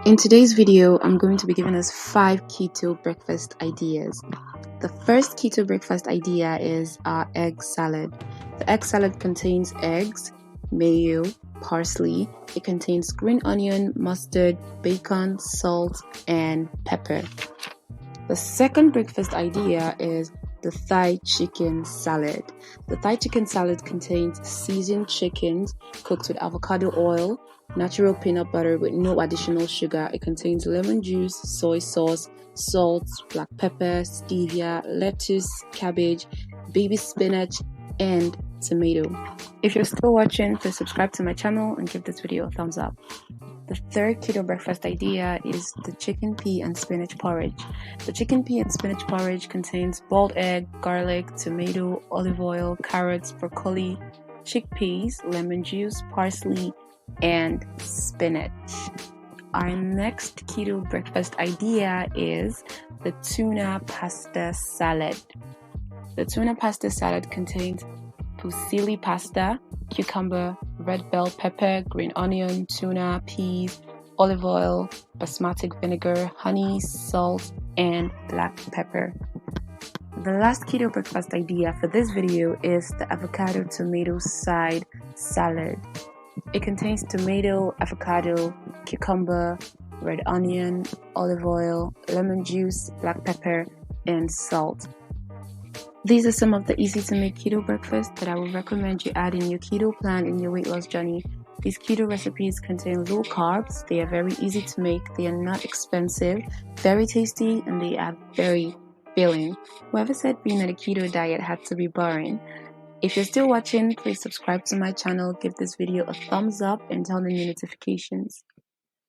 In today's video, I'm going to be giving us 5 keto breakfast ideas. The first keto breakfast idea is our egg salad. The egg salad contains eggs, mayo, parsley. It contains green onion, mustard, bacon, salt, and pepper. The second breakfast idea is the Thai chicken salad. The Thai chicken salad contains seasoned chickens cooked with avocado oil, natural peanut butter with no additional sugar. It contains lemon juice, soy sauce, salt, black pepper, stevia, lettuce, cabbage, baby spinach, and tomato. If you're still watching, please subscribe to my channel and give this video a thumbs up. The third keto breakfast idea is the chicken pea and spinach porridge. The chicken pea and spinach porridge contains boiled egg, garlic, tomato, olive oil, carrots, broccoli, chickpeas, lemon juice, parsley, and spinach. Our next keto breakfast idea is the tuna pasta salad. The tuna pasta salad contains fusilli pasta, cucumber, red bell pepper, green onion, tuna, peas, olive oil, basmati vinegar, honey, salt, and black pepper. The last keto breakfast idea for this video is the avocado tomato side salad. It contains tomato, avocado, cucumber, red onion, olive oil, lemon juice, black pepper, and salt. These are some of the easy to make keto breakfasts that I would recommend you add in your keto plan in your weight loss journey. These keto recipes contain low carbs, they are very easy to make, they are not expensive, very tasty, and they are very filling. Whoever said being on a keto diet had to be boring? If you're still watching, please subscribe to my channel, give this video a thumbs up, and turn on your notifications.